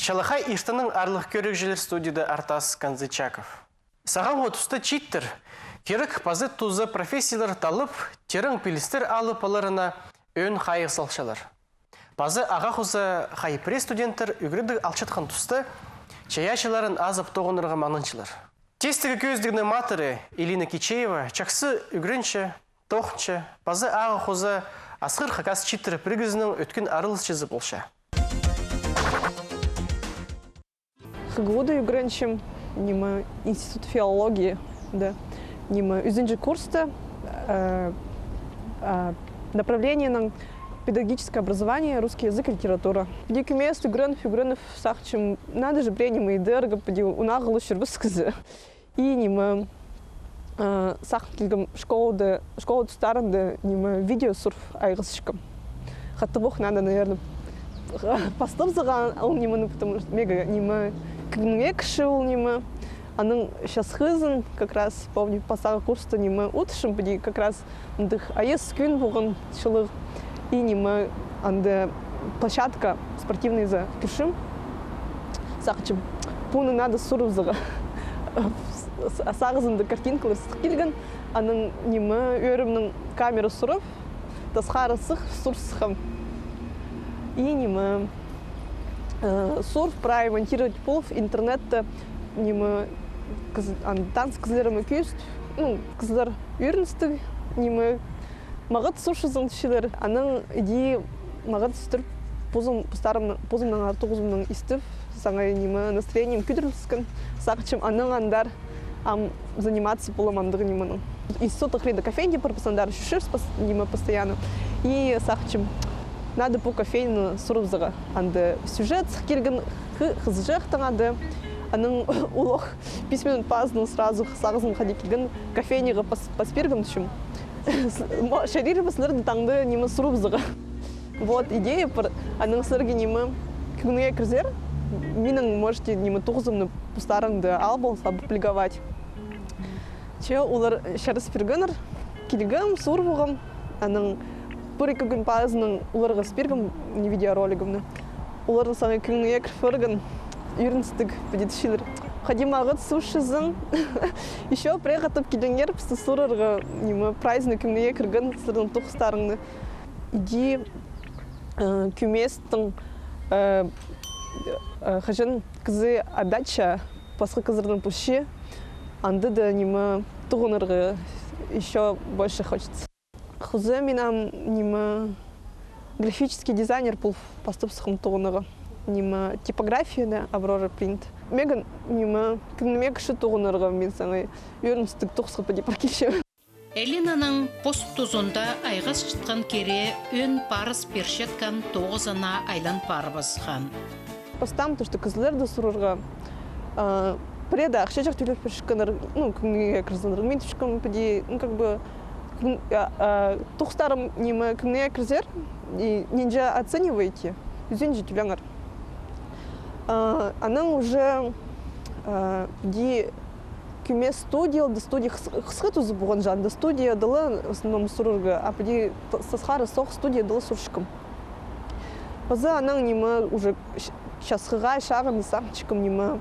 Шалахай иштаның арлық көрік желер студияда Артас Канзычаков. Саған отусты читтір. Керік пазы тузы профессиялар талып, терің пилістер алып аларына өн қайық салшалар. Пазы аға құзы қайыпре студенттер үгірді алшытқан тұсты, чаяшыларын азып тоғынырға маңыншылар. Тестігі көздігіні матыры Илина Кичеева чақсы үгірінші, тоқыншы, пазы аға құзы асқыр қақас читтір пригізінің өткен арылыс чызып олша. ХГУда үгіріншім, нема институт филологии, да. Нема үзінжі курста направление на педагогическое образование, русский язык и литература. Дикий мест фигуренов сахчим надо же бренем и дорого поди унаглу щербыскызы. И нема сахтилгам школы старында нема видеосурф айгысышкам. Хотя бог надо, наверное, постав заган, а он нема, потому что мега нема книг шил нема. Аның сейчас хызын, как раз, помню, пасага курста нема утышым, поди как раз андых аес күн болған шылық. И нема анда площадка спортивный за кишим. Сахчым, пуны надо сурузага. Сағызында картинкалар сықилген, аның нема өрімнің камера суров, тасқары сық сурсықым. И нема сурф прай монтировать полов интернетта нема танц кызларымы күйіст, кызлар үйріністік, нема мағыт сушызын түшілер. Аның идея мағыт үстір позымның артуғызымның істіп, саңай нема настроением күдірілсікін, сақчым аның андар заниматься поломандығы неманың. Институт охрена кофейни пропасандар шуширс нема постоянно. И сақчым надо по кофейну сурубзыға. Анды сюжет келген хызжақтың ады. Аның улық письменін пазының сразу сағызын қаде келген кофейниға паспиргін түшім. Шариры басылырды таңды немі сурубзыға. Вот идея пар аның сырге немі күнге кірзер. Менің можете немі тұғызымны пустарыңды албол публиковать. Че олар шарыс пиргінір келгім, сурбуғым. Аның бір-екі күн пазының оларға спиргім видеоролигімні. Олардың саңай күнге кірфіргін үйріністік бәдетішілер. Қадимағыт сушызын еще приғатып келіңер пісті сұрырға праздник күнге кіргін сұрдың тұқыстарыңды. Иди күместің қажын кізі адача пасқы кізірдің пұшы, анды да тұғынырға еще больше хочется. Хузы менам графический дизайнер бұл поступ сықым тұғынырға. Типография, да, Аврора принт. Меган күнме кіші тұғынырға мен саңай үйіріністік тұқсығы пәде паркеші. Элинаның пост тұзында айғас шытқан кере өн парыз першеткан тоғызына айлан парыбыз хан. Постам, то, что кызлерді сұрырға преда ақша жақ төлер першікканыр, күнге кірзінір. Мен түшкім пәде, как бы, тұқстарым күнге кірзер, ненже оцениваете, үзен же түләңір. Аның уже күме студия, студия қысқы тұзы бұған жанды. Студия дылы в основном сұрырға, а пәде сасқары соқ студия дылы сұршықым. Базы аның уже шасқыға шағын сақчықым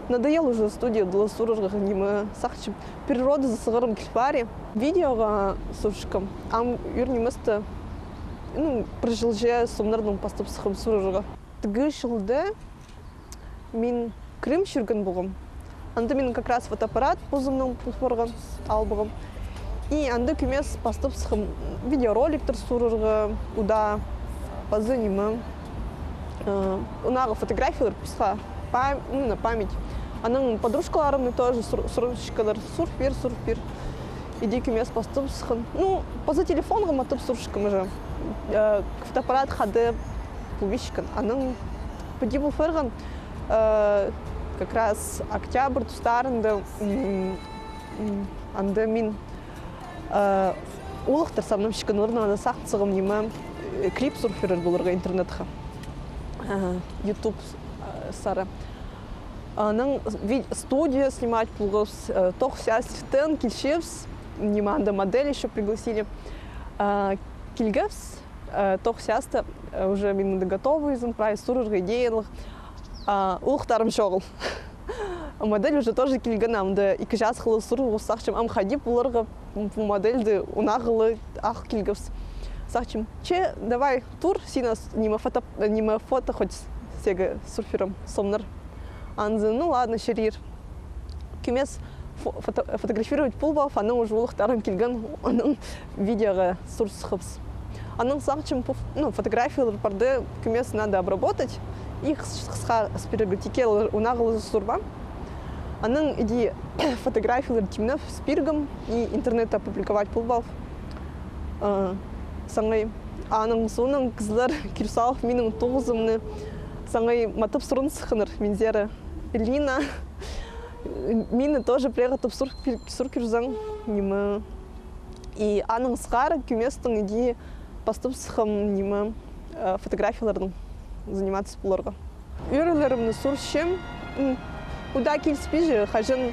надоел уже студия дылы сұрырға сақчым. Природа засығырым кілпаре. Видеоға сұршықым. Ам үйір неместі прожылже сомнардың поступ сықым сұрырға. Тігі шылды мен Крым жүрген бұғым. Анды мен как раз фотоаппарат позымның пұспорған албығым. И анды күмес поступ сықым видеороликтер сұрырға, ұда пазы немі. Унағы фотографиялар писқа на память. Аның подружкаларымны тоже сұрышқалар сұрпир. Иди күмес поступ сықым. Пазы телефонға матып сұрышқым уже. Фотоаппарат қады пубишкан. Аның пәде бұл фырған как раз октябрь тұстарында анды мен олықтар самным шыққан орнағында сақтсығым клип сурферер болырға интернетқа. YouTube сары. Аның студия снимать бұлғыз, тоқ сястен келшевс, анда модель еще пригласили. Келгевс, тоқ сяста уже мен готовы изын прайс сурырға идеялық. Улықтарым шоғыл. Модель уже тоже келген амды 2 жас қылы сұру сақчым амхадип оларға модельді унағылы ақ келгіпс. Сақчым, че, давай тур, синас нима фото хоть сега сурфером сомнар. Анзы, ну ладно, шерир. Кемес фотографировать пулбав, аның уже улықтарым келген, аның видеоға сурс қыпс. Аның сақчым фотографиялар барды кемес надо обработать. Их спироготикел унағылы сурбам. Аның иди фотографиялар тимнев спиргом и интернетта опубликовать пулбав. Саңай аның соның кызлар кирсалов миның тоғызымны саңай матып сұрын сықыныр мензері Элина. Мины тоже прегатып сұр кирзаң немі. И аның сқар кеместің иди поступ сықым немі фотографиялардың заниматься бұларға. Үйрілерімні сұр шем. Уда келіспейжі, қажын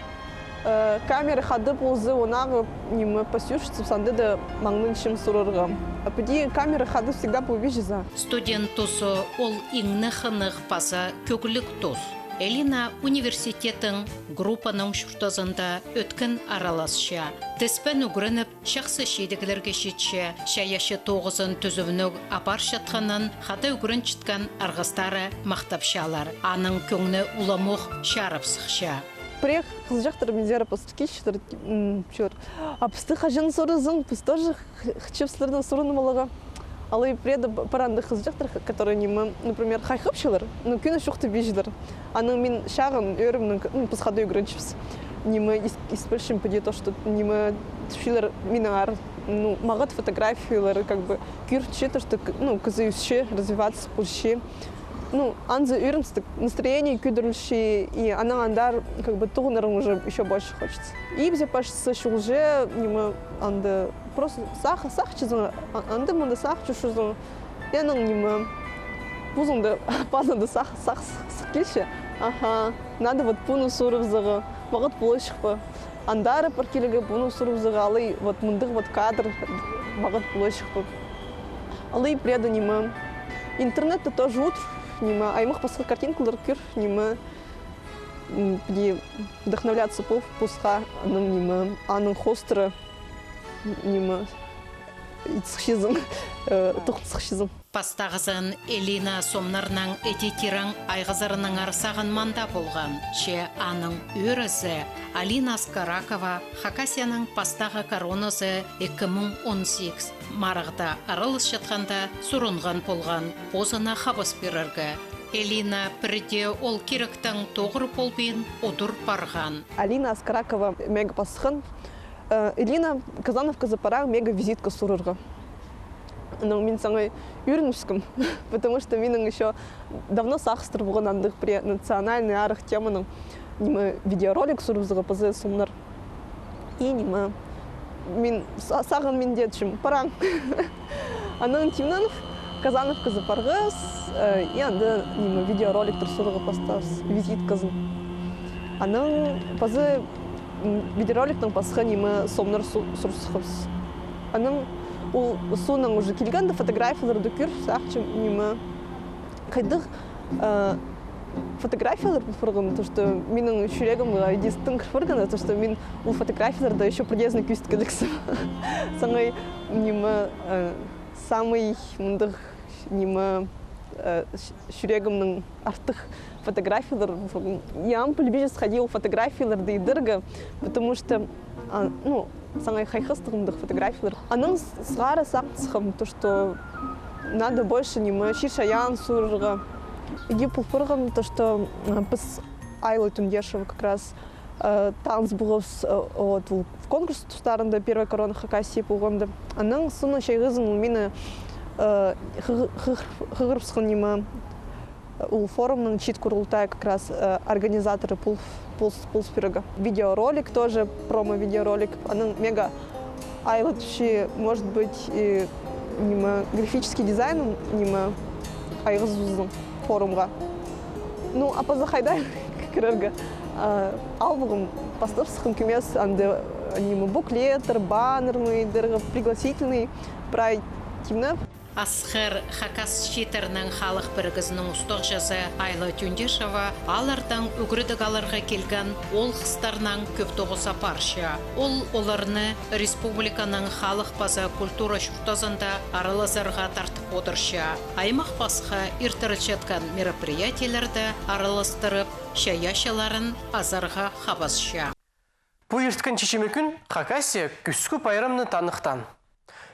камеры қады болзы, онағы немі пасюшцы санды да маңның шем сұрырға. Апыди камеры қады всегда побежі за. Студент тосу ол иңні қынық паза көкілік тос. Элина университетің группаның шүртазында өткен араласша. Теспен үгірініп, шақсы шейдігілерге шетші, шаяшы 9-ын түзівінік апар шатқанын қада үгірін чіткен арғыстары мақтапшалар. Аның көңні уламуқ шарып сықша. Приех қызжақтыр мензері постукешітір. А пысты қажын сұрызың, пыс тоже хчевслердің сұрыны малыға. Алы преда паранды қызжақтыр, которые немі, например, хайхыпшылар, но күні шуқты бежілер. Аның мен шағын өрімнің пысқады үгірінчіпс. Немі испольшим поде то, что немі түшілер минар, мағыт фотографиялары, как бы, кюрче, то, что, кызы үсше, развиваться пульше. Анзы үрімстік настроение күдірілші, и аның андар, как бы, туғынырың уже еще больше хочется. И бзе пашысы шулже, немі, анды, просто сақ чызың, анды мұнды сақ чушызың, яның немі, бұзыңды, пазынды сақ келші. Надо вот пуну сурывзығы, мағыт бұлышықпы. Андары паркелігі пуну сурывзығы, алый вот мұндық вот кадр, мағыт бұлышықпы. Алый преда немі, интернетті тоже утр, немі, аймық басқа картинкалар күр, немі, вдохновляться пусқа, аның хостеры, немі, итсықшызым, тұқтысықшызым. Пастағызын Элина сомнарның этитираң айғызарының арсағын манда болған. Че аның өрізі Алина Скаракова Хакасияның пастағы коронасы 2018 марығда арылыс жатқанда сұрынған болған позына хабыс беріргі. Элина бірде ол керектің тоғыр болбен одыр барған. Алина Скаракова мега пасықын. Элина Казановка запара мега визитка сұрырға. Но мен саңай үйренішкім, потому что менің еще давно сақыстыр болған андық при национальный арық теманың немі видеоролик сұрызыға пазы сумнар. И немі мен сағын мен детшім параң. Аның тимнан Казановка запарғыз, и анды немі видеороликтер сұрыға пастас визитказын. Аның пазы видеороликтің пасыға немі сомнар сұрсықыз. Аның ол соның уже келгенді фотографияларды көр, сақчым немі қайдық фотографиялар бұфырғын, то что менің жүрегім едестің кірфырғаны, то что мен ол фотографияларды еще полезный күст кәдіксім. Саңай немі самый мұндық немі жүрегімнің артық фотографиялар бұфырғын. Я полюбежі сходил фотографияларды едіргі, потому что, саңай хайхыстығымдық фотографиялар. Аның сғары сақтысқым, то, что надо больше немі шишаян сұрырға. Иге пұлпырғым, то, что біз айлы түндешеві как раз таныс бұғыз в конкурс тұстарында первая корона Хакасия болғанды. Аның сұны шайғызын мені хығырпсқын немі ол форумның чит құрылтай как раз организаторы пулспирога. Видеоролик тоже, промо-видеоролик. Аның мега айлы түші, может быть, немі графический дизайн, немі айғызузың форумға. А позахайдай кірергі албығым постапсықым кемес, анды немі буклетер, баннерный, пригласительный, пройтивны. Асхер Хакас Читернің халық біргізінің ұстық жазы Айла Түндешова алардан үгірдік аларға келген ол қыстарынан көп тоғыса парша. Ол оларны республиканың халық база культура шүртазында аралазарға тартып отырша. Аймақ басқа иртірічеткен мероприятияларды араластырып, шаяшаларын азарға хабасша. Бұл ерткін чешемекін Хакасия күскі пайрамны танықтан.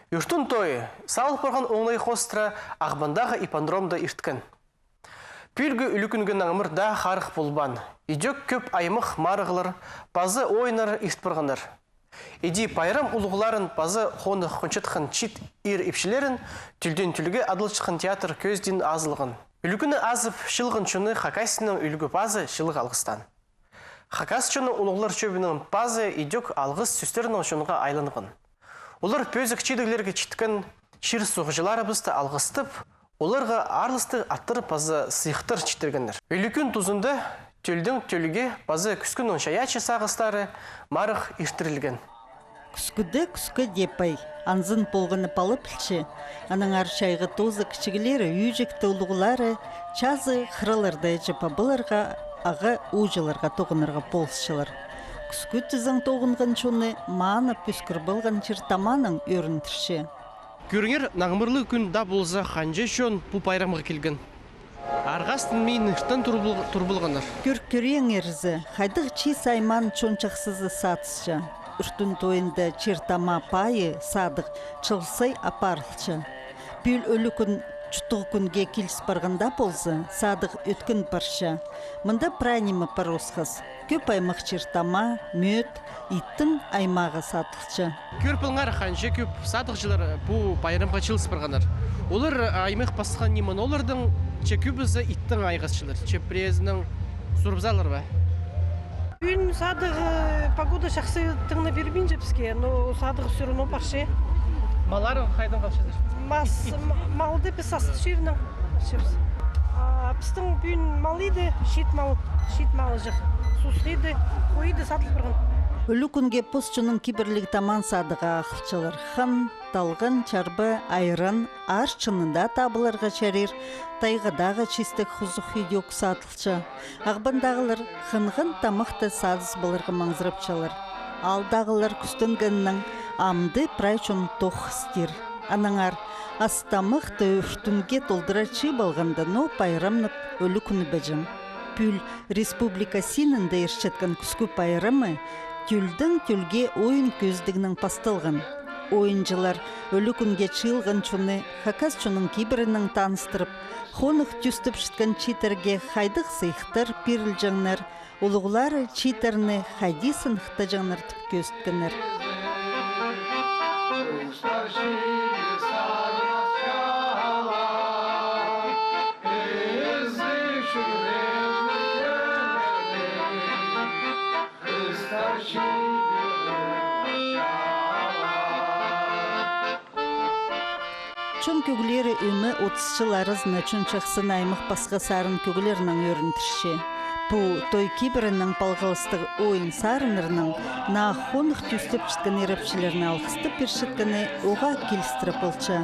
Үртін тойы, салық барған оңлай қостыра ағбандағы ипандромда ерткін. Пүлгі үлікінген аңымырда қарық болбан. Идек көп аймық марығылыр, базы ойнар ерт барғандар. Иди пайрам ұлғыларын базы қоны қончетқын чит ир епшілерін түлден түлге адылчықын театр көзден азылғын. Үлікіні азып шылғын чүні Хакасияның үлгі базы шылық алғыстан. Хакас чүні ұлғылар чөбінің базы идек алғыз сөстерінің шынға айланығын. Олар пөзік чедігілерге читкін шыр соғжылары бізді алғыстып, оларға арлысты аттыр базы сыйықтыр читтіргендер. Үлікін тұзында төлдің төліге базы күскін оншаячы сағыстары марық ертірілген. Күскі депай, анзын полғыны палы пілші, аның аршайғы тозы кішігілері, үйжікті ұлғылары, чазы қырылырды жіпа бұларға, ағы ұжыларға тоғынырға болсшылар. Күскі түзің тоғынған чоны маны пүскір болған чертаманың өрінтірші. Көріңер, нағымырлы күн да болза қанжы шон бұл пайрамға келген. Арғастын мейін ұштан тұрбылғандар. Көрен ерізі, қайдық чи сайман чончақсызы сатысшы. Үштін тойында чертама пайы садық чылсай апарылшы. Бүл өлі күн чұттығы күнге келіс барғанда болзы, садық өткін парша. Мұнда пранимы паросқыз. Көп аймақ чертама, мөт, иттің аймағы сатылшы. Көрпілңар қаншы көп садық жылар бұл байрамға чылыс барғандар. Олар аймақ басқан немін олардың көбізі иттің айғасшылар, презінің сұрбзалар ба? Бүгін садық погода жақсы тыңна бербейін жепске, но садық все равно парше. Малары қайдан қалшыдыр? Малды біз асты жерінің. Біздің бүгін мал еді, шет малы жық. Сусыды, қойды сатылып бірген. Өлі күнге пұсчының кибірлік таман садыға ақылчылар. Хан, талғын, чарбы, айран, аш чынында табыларға чарир, тайғадағы чистік хұзық үйдек сатылчы. Ағбандағылар хынғын тамықты садыз бұлырғы маңзырыпчалар. Алдағылар күстінгіннің амды прайчын тоқ стир. Анаңар, астамықты үштінге толдыра чи болғанда но пайрамнып өлі күні бәжім. Пүл республика синінде ершеткен күскі пайрамы түлдің түлге ойын көздігінің пастылғын. Ойынжылар өлі күнге чылғын чуны Хакас чуның кибірінің таныстырып, хонық түстіп шыткен читерге хайдық сыйықтар пиріл жаңнар, ұлығылары читерні хайдисын хта жаңнар түп көсткінер. Чон көгілері өмі 30-жыл арызына чон чақсын аймық басқа сарын көгілерінің өрінтірші. Бұл той кибірінің палғылыстығы ойын сарынырының на қонық түстіп шытқан ерапшілеріне алқыстып першіткіні оға келістіріп олча.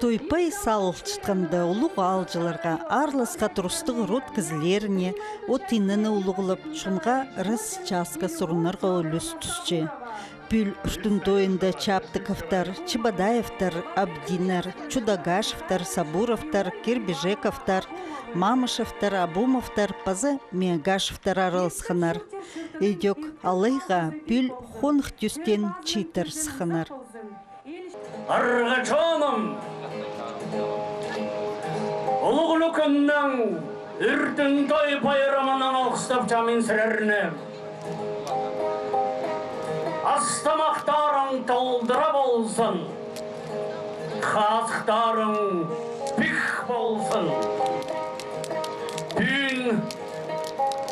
Тойпай салылчытқанда ұлық алжыларға арлысқа тұрыстығы рот кізілеріне, от иніні ұлығылып, шынға рыс часқа сұрынарға өліс түсче. Пүл үштін тойында Чаптыковтар, Чебадаевтар, Абдинар, Чудагашевтар, Сабуровтар, Кирбежековтар, Мамышевтар, Абумовтар, пазы Мегашевтар аралысқанар. Эдек алайға пүл хонық түстен читер сықанар. Арғачоным! Ұлығылық күннің үртін той байрамының алқыстап жамин сіреріне. Астамақтарың толдыра болсын, қазықтарың пик болсын. Түн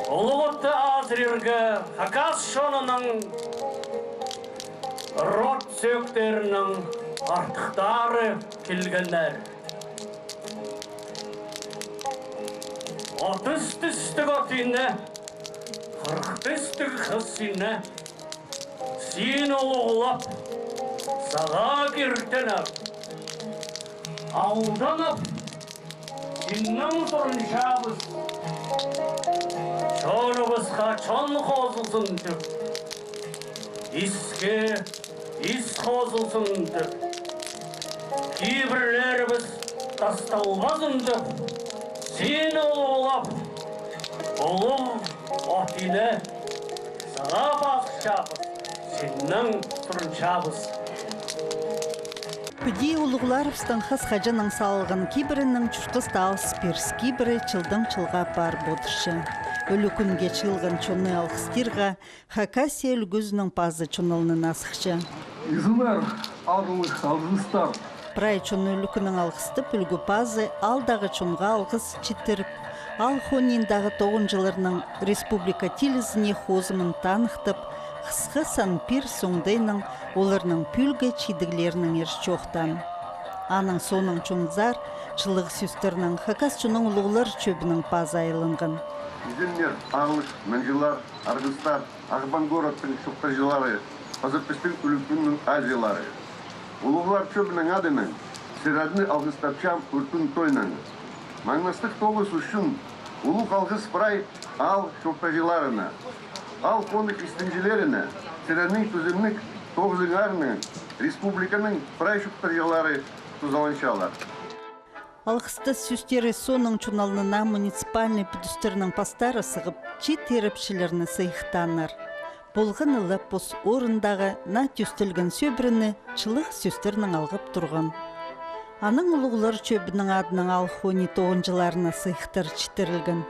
ұлығытты азырерге Хакас шонының рот сөктерінің артықтары келгендер. 30 түстік отыны, 40 түстік қысыны, сен ұлығылап, саға кертеніп, алданып, сенің тұрын шабыз, чоныбызға чон қозылсын деп, іске ис қозылсын деп, кейбірлеріміз тасталмасын деп, сені ұлығылап, ұлым отыны, саға басы шабыз, сенің тұрын шабыз. Пүди улуғларывстың қыз қажының салығын кейбірінің чүшқыз тауыз перс, кейбірі чылдың чылға бар бодышы. Өлі күнге чылғын чоны алғыстырға Хакасия үлгізінің пазы чонылының асықшы. Изынар арылық алғыстар. Прай чоны өлі күнің алғыстып үлгі пазы алдағы чонға алғыз читтіріп, ал хониндағы 9 жылырының республика телізіне хозымын танықтып, қысқы сан пир соңдайның оларының пүлгі чидіглерінің ершчоқтан. Аның соның чонзар, чылығы сөстерінің Хакас чоның ұлығылар чөбінің пазы айылынғын. Изынер ағылық, мәнжилар, арғыстар, ағбан городтың шоқтажылары, пазапестің үлікінің азиялары. Улуғлар чөбінің адының, сирадны алғыстапчам үртін тойның. Маңнастық тоғыз үшін улуқ алғыс прай ал шоқтажыларына. Ал қондық істінжілеріне, сирадның түзімнік тоғызыңарының, республиканың прай шоқтажылары тұзаланшалар. Алғысты сүстері соның чуналына муниципальный пүдістерінің пастары сығып, чит еріпшілеріні сайықтаныр. Болғын ұлы пос орындағы на түстілген сөбіріні чылық сөстерінің алғып тұрған. Аның ұлығылар чөбінің адының алхони тоғынжыларына сайықтар читерілген.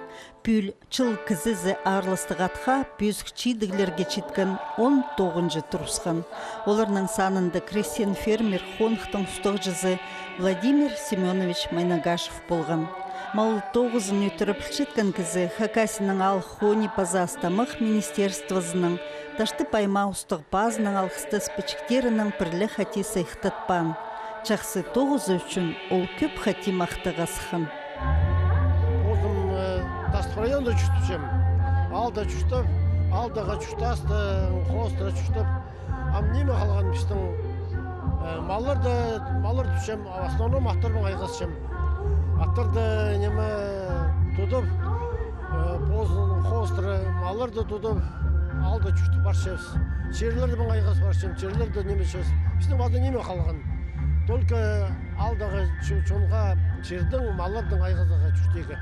Пүл чыл кізізі арлыстық атқа бөзік чидіглерге читкен 19 тұрысқан. Оларның санынды крестьян фермер хонықтың ұстық жызы Владимир Семенович Майнагашев болған. Мал 9-ын өтіріп читкен кізі Хакасының алхони паза астамық министерствозының ташты пайма ұстық базының алғысты спечіктерінің пірлі хати сайықтатпан. Чақсы 9 үшін ол көп хати мақтыға сықын. Тастық районда жүштіп, алда жүштіп, алдаға жүштасты, қостыра жүштіп. Неме қалған біздің малар түшем, основном аттарбың айғасшым. Аттарды неме тұдып, позын қостыры, маларды тұдып, алда жүштіп баршыз. Жерлерді бұң айғас баршым, жерлерді неме шыз. Біздің базда неме қалған. Только алдағы чонға жердің, малардың айғасыға жүштегі.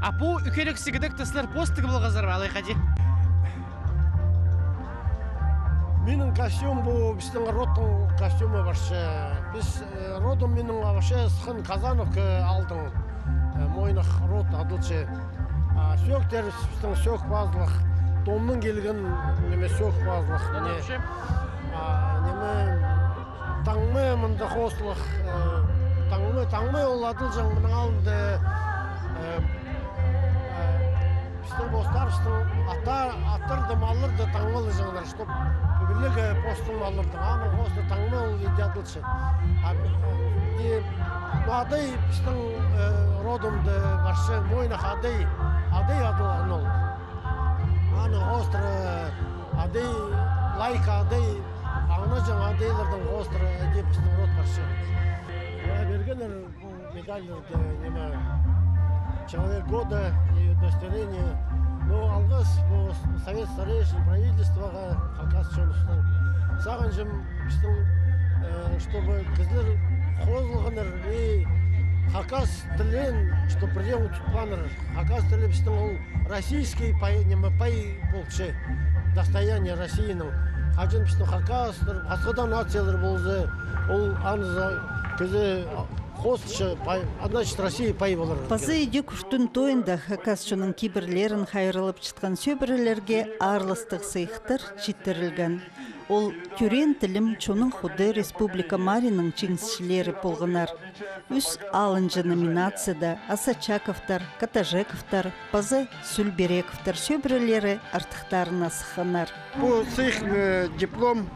А бұл үкерек сігідік тұслар постығы болғазар алай қади? Менің костюм бұл біздің родтың костюмы баршы. Біз родым менің авашы сықын Казановка алдың. Мойнық род адылшы. Сөктер біздің сök базылық. Домның келген неме сök базылық. Неме таңмы мұнда қосылық. Таңмы ол адыл мұның алынды. Біздің бостар, аттарды, малырды таңмалы жаңдар, чтоб бүбілігі постың малырды, амыр қосты таңмал еде адылшы. Адай біздің родымды баршы, мойнақ адай адылғын ол. Аны қостыры, адай, лайка адай, аңына жаң адайлардың қостыры деп біздің род баршы. Бергенер медальдерді неме человек года и удостоверение. Но алғыс бұл совет старейшин правительствоға Хакас чоныстың. Саған жым біздің, чтобы кізлер қозылғыныр и Хакас тілін, что придем тұтпаныр. Хакас тілі біздің ол российский пай болшы, достояние Российның. Хажын біздің Хакас, басқадан нациялар болсы, ол аңызы кізі хостшы, значит, Россия пай болар. Пазы үйде күштін тойында хакасшының киберлерін хайрылып чытқан сөбірілерге арлыстық сыйықтыр читтерілген. Ол түрен тілім чоның худы Республика Маринның чиңсшілері болғынар. Үс алынжы номинацияда Асачаковтар, Катажековтар, Пазы Сүлберековтар сөбірілері артықтарына сықанар. По цих диплом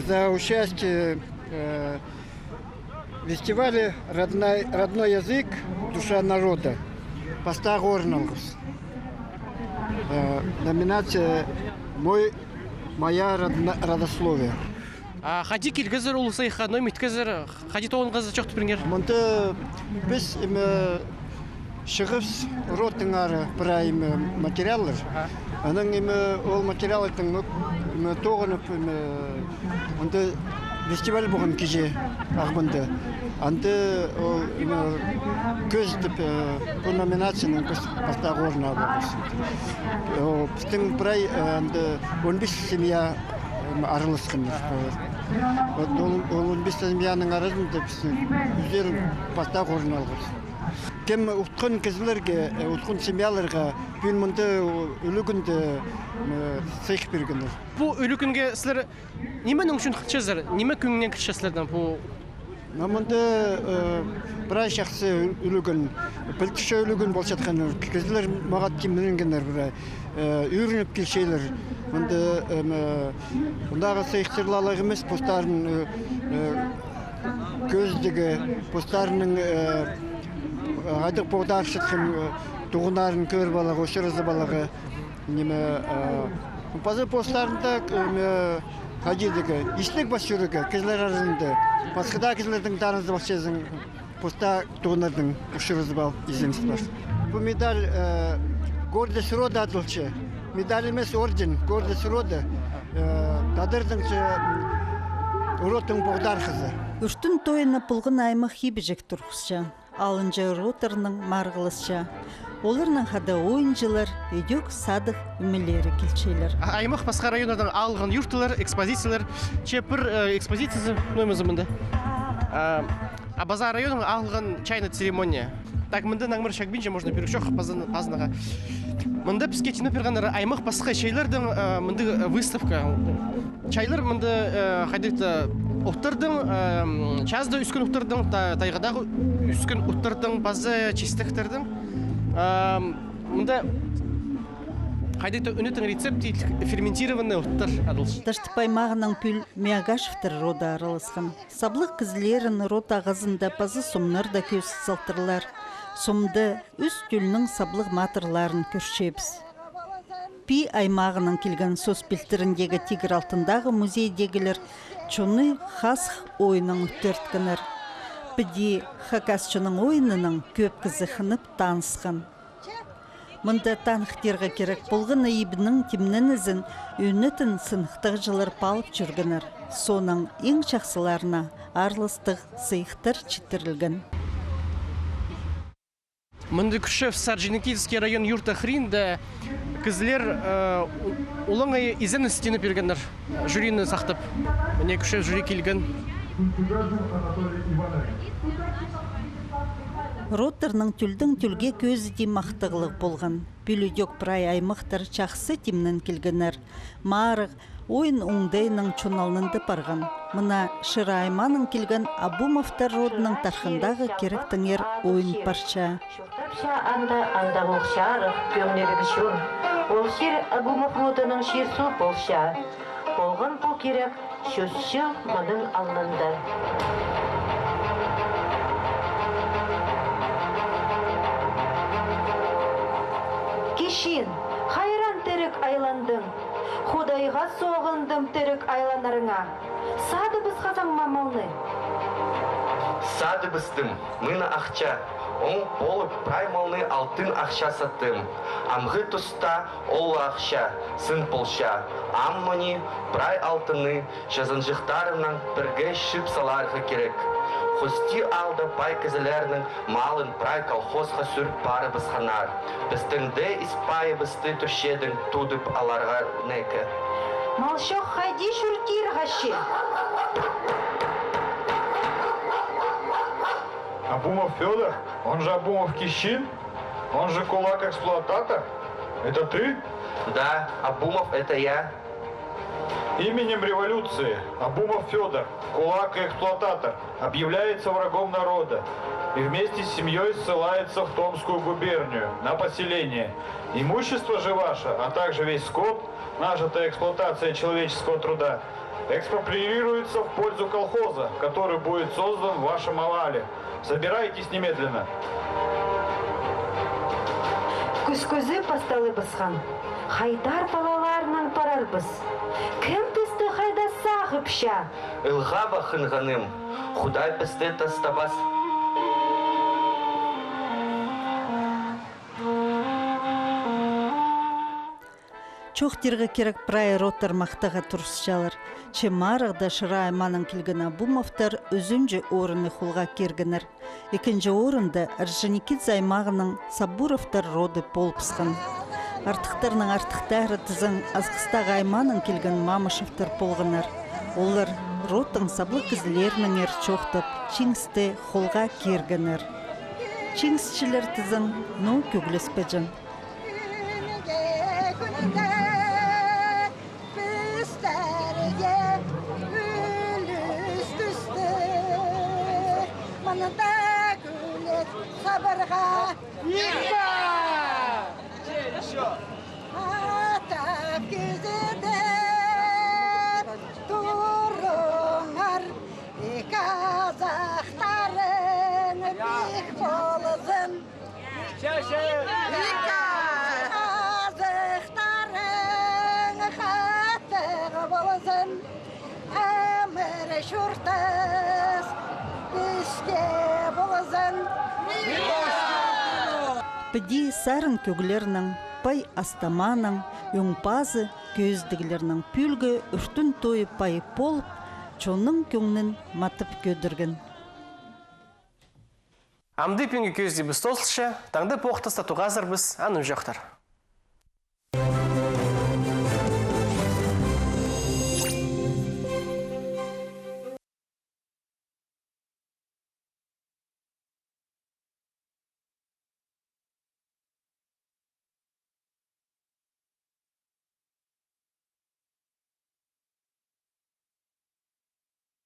за участие в фестивале «Родной язык. Душа народа». Поста Горналгус. Номинация «Моя родословие». Хади килгезер улусай ханой миткезер хади тоон гызы чокты пингер. Монта біз шығыс ротыңары прайм материаллар. Аның ол материаллардың тоғынып онда фестиваль болған кеже ағбынды. Анды көз деп по номинацияның поста ғорына болғысын. Біздің прай 15 семья арылысқын. Ол 15 семьяның арасында біздер поста ғорына алғырсын. Кем ұтқын кізілерге, ұтқын семьяларға бүл мұнды үлігінді сыйық бергендер. Бұл үлігінге сілер немен үшін қытшызыр? Неме күнінен кітшесілерден бұл? Мұнды бірай шақсы үлігін, білтіші үлігін бол жатқаныр. Кізілер мағат кемденгендер бірай. Үйрініп келшейлер. Мұндағы сыйықтырлалығы емес постарын көздігі, постарының айдық боғдар шыққын туғынарын көр балығы, өшірізі балығы. Пазы постарында қадидігі, істік бас жүрігі, кізлер арызында. Басқыда кізлердің дарызы бақшезің поста туғынардың өшірізі бал иземсіз бар. Бұл медаль гордость рода адылчы. Медаль емес орден, гордость рода. Тадырдың уродтың боғдар қызы. Үштін тойына пылғын аймақ хибежек тұрғысша. Алынжы роторның марғылысша. Оларның хада ойынжылар, өдек садық үмелері келчейлер. Аймақ басқа райондардан алған юртылар, экспозициялар, чепір экспозициясы нөмізімінде. База районның алған чайны церемония. Так, мында наңмыр шагбинче можно перешок пазнаға. Мында бізге тені перғанары аймақ басқа шейлердің мында выставка. Чайлар мында қайдықта ұқтырдың, жазды үскін ұқтырдың, тайғадағы үскін ұқтырдың, базы чистіктердің. Мында қайдықта үнетін рецепт ферментированный ұқтыр адылшы. Таштықпай мағының пүл Миагашевтер рода аралысқан. Саблық кізлерін рот ағызында пазы сомнар да көз салтырлар. Сомды үст түлінің саблық матырларын көршепіз. Пи аймағының келген сос білтіріндегі тигр алтындағы музейдегілер чоны хасх ойының үттерткінір. Біде хакасчының ойынының көп кізіхініп танысқан. Мұнда танықтерға керек болғын айыбының темнін ізін өнетін сынықтық жылыр палып жүргінір. Соның ең шақсыларына арлыстық сыйықтыр читтірілген. Мұнды күшев Сарджиникидский район юрта хринда кізлер олыңай изен істеніп бергендер. Жюрины сақтып. Міне күшев жюри келген. Роторның түлдің түлге көзі де мақтығылық болған. Бүлідек прай аймақтар чақсы темнен келгенер. Марық, ойын оңдайының чоналынды парған. Мұна Шыра айманың келген Абумовтар родының тархындағы керектіңер ойын парша. Анда болшарық көңнегі шын. Ол шер Абумов родының шерсу болша. Болған бұл керек шөзші мұның алынды. Кешін, хайран тірік айландың. Худайға соғындым тірік айланарыңа. Сады біз қазан мамалны. Сады біздің, мұны ақча. Он болып праймалны алтын ақша саттым. Амғы тұста ол ақша, сын полша. Аммони прай алтыны жазынжықтарынан бірге шып саларға керек. Хости алды пай кізілерінің малын прай колхозға сүріп бары біз ханар. Біздіңді испайы бізді түршедің тудып аларға некі. Малшоқ хайди шүртір ғашы. Абумов Федор, он же Абумов Кищин, он же кулак-эксплуататор. Это ты? Да, Абумов это я. Именем революции Абумов Федор, кулак и эксплуататор, объявляется врагом народа и вместе с семьей ссылается в Томскую губернию на поселение. Имущество же ваше, а также весь скот, нажитая эксплуатация человеческого труда, экспроприируется в пользу колхоза, который будет создан в вашем авале. Собирайтесь немедленно. Күз-күзі басталы бізхан. Хайдар балаларынан парарбыз. Кім бізді хайдаса ғыпша? Илғаба хынғаным, Худай бізді тастабас. Чоқ тергі керек прайыр оттар мақтаға тұрсышалар. Чемарығда шырай манын келген Абумовтар өзінже орыны құлға кергінір. Екінші орынды Орджоникидзе займағының Сабуровтар роды болыпсқан. Артықтарының артықтары тізін азғыстағы айманын келген Мамышевтар болғынар. Олар роттың саблы кізілерінің чоқтып, Чингсті құлға кергінір. Чингсчілер тізін ну көглес бәжін. Біді сарын көгілерінің, пай астаманың, өңпазы көздігілерінің пүлгі үртін тойы пайы болып, чоның көңнін матып көдірген. Амды пенгі көзді біз толсылша, таңды поқтыста туғазыр біз анын жоқтар.